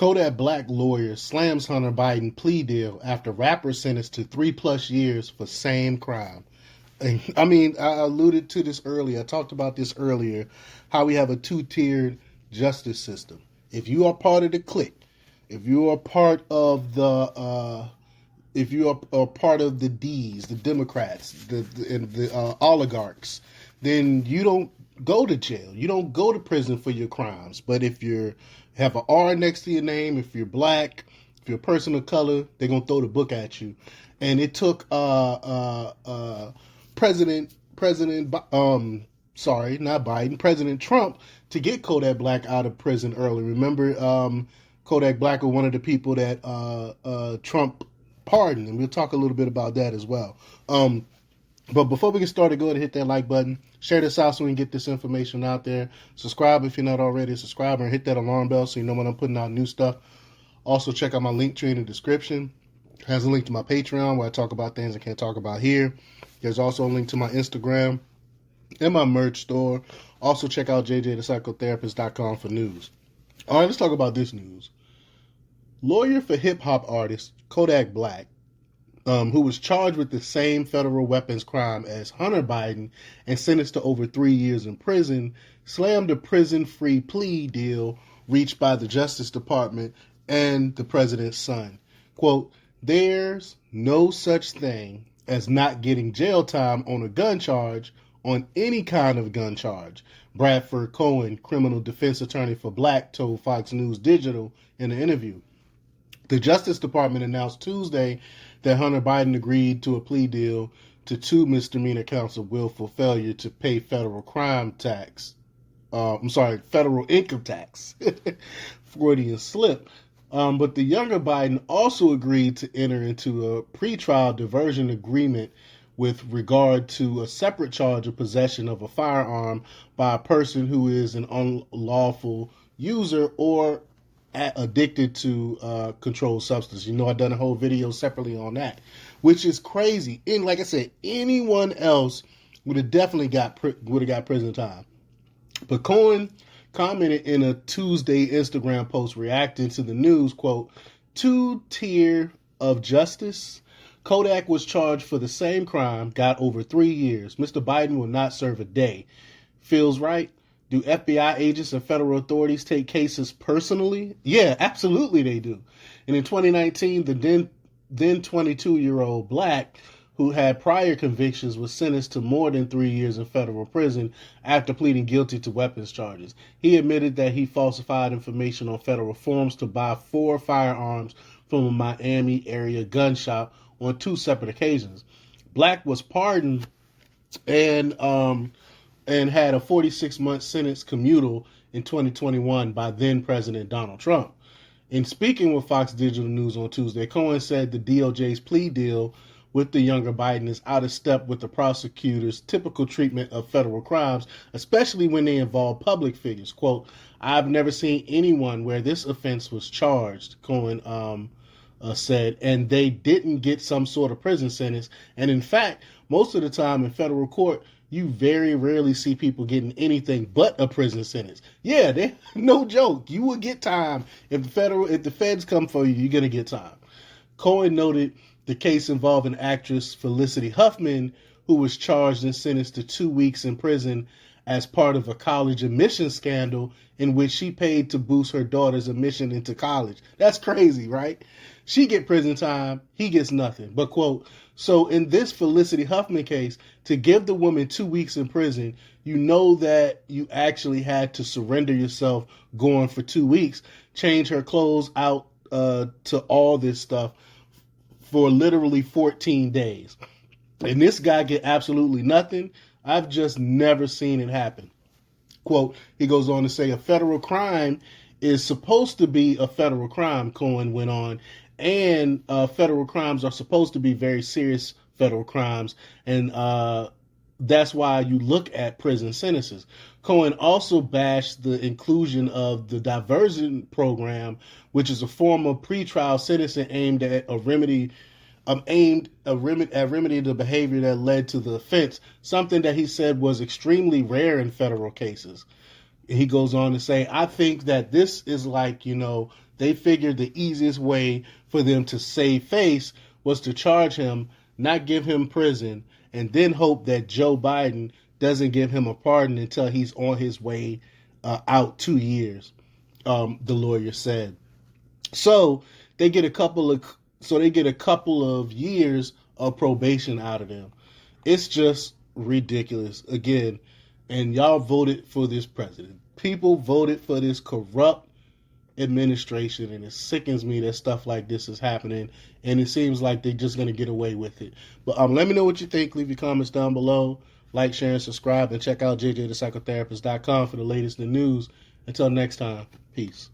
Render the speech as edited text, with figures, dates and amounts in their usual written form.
Kodak Black lawyer slams Hunter Biden plea deal after rapper sentenced to 3+ years for same crime. And, I mean, I alluded to this earlier. I talked about this earlier, how we have a two-tiered justice system. If you are part of the clique, if you are part of if you are part of the D's, the Democrats, the oligarchs, then you don't go to jail. You don't go to prison for your crimes. But if you have an R next to your name, if you're black, if you're a person of color, they're gonna throw the book at you. And it took President Trump to get Kodak Black out of prison early. Remember, Kodak Black was one of the people that Trump pardoned, and we'll talk a little bit about that as well. But before we get started, go ahead and hit that like button. Share this out so we can get this information out there. Subscribe if you're not already a subscriber, and hit that alarm bell so you know when I'm putting out new stuff. Also, check out my link tree in the description. It has a link to my Patreon where I talk about things I can't talk about here. There's also a link to my Instagram and my merch store. Also, check out jjthepsychotherapist.com for news. All right, let's talk about this news. Lawyer for hip-hop artist Kodak Black, who was charged with the same federal weapons crime as Hunter Biden and sentenced to over 3 years in prison, slammed a prison-free plea deal reached by the Justice Department and the president's son. Quote, "There's no such thing as not getting jail time on a gun charge, on any kind of gun charge," Bradford Cohen, criminal defense attorney for Black, told Fox News Digital in an interview. The Justice Department announced Tuesday that Hunter Biden agreed to a plea deal to 2 misdemeanor counts of willful failure to pay federal income tax. Freudian slip. But the younger Biden also agreed to enter into a pretrial diversion agreement with regard to a separate charge of possession of a firearm by a person who is an unlawful user or addicted to controlled substance. You know, I've done a whole video separately on that, which is crazy. And like I said, anyone else would have definitely got prison time. But Cohen commented in a Tuesday Instagram post reacting to the news, quote, "Two-tier of justice. Kodak was charged for the same crime, got over 3 years. Mr. Biden will not serve a day. Feels right? Do FBI agents and federal authorities take cases personally? Yeah, absolutely they do." And in 2019, the then 22-year-old Black, who had prior convictions, was sentenced to more than 3 years in federal prison after pleading guilty to weapons charges. He admitted that he falsified information on federal forms to buy 4 firearms from a Miami area gun shop on 2 separate occasions. Black was pardoned and had a 46-month sentence commutal in 2021 by then-President Donald Trump. In speaking with Fox Digital News on Tuesday, Cohen said the DOJ's plea deal with the younger Biden is out of step with the prosecutor's typical treatment of federal crimes, especially when they involve public figures. Quote, "I've never seen anyone where this offense was charged," Cohen said, "and they didn't get some sort of prison sentence. And in fact, most of the time in federal court, you very rarely see people getting anything but a prison sentence." Yeah, no joke. You will get time. If the feds come for you, you're going to get time. Cohen noted the case involving actress Felicity Huffman, who was charged and sentenced to 2 weeks in prison as part of a college admissions scandal in which she paid to boost her daughter's admission into college. That's crazy, right? She get prison time, he gets nothing. But, quote, "So in this Felicity Huffman case, to give the woman 2 weeks in prison, you know that you actually had to surrender yourself going for 2 weeks, change her clothes out to all this stuff for literally 14 days. And this guy get absolutely nothing. I've just never seen it happen." Quote, he goes on to say, "A federal crime is supposed to be a federal crime," Cohen went on, "and federal crimes are supposed to be very serious federal crimes, and that's why you look at prison sentences." Cohen also bashed the inclusion of the diversion program, which is a form of pretrial sentencing aimed at remedying the behavior that led to the offense, something that he said was extremely rare in federal cases. he goes on to say, I think that this is like, they figured the easiest way for them to save face was to charge him, not give him prison, and then hope that Joe Biden doesn't give him a pardon until he's on his way out 2 years, the lawyer said. So they get a couple of years of probation out of them. It's just ridiculous. Again, and y'all voted for this president. People voted for this corrupt administration, and it sickens me that stuff like this is happening, and it seems like they're just going to get away with it. But let me know what you think. Leave your comments down below. Like, share, and subscribe, and check out jjthepsychotherapist.com for the latest in news. Until next time, peace.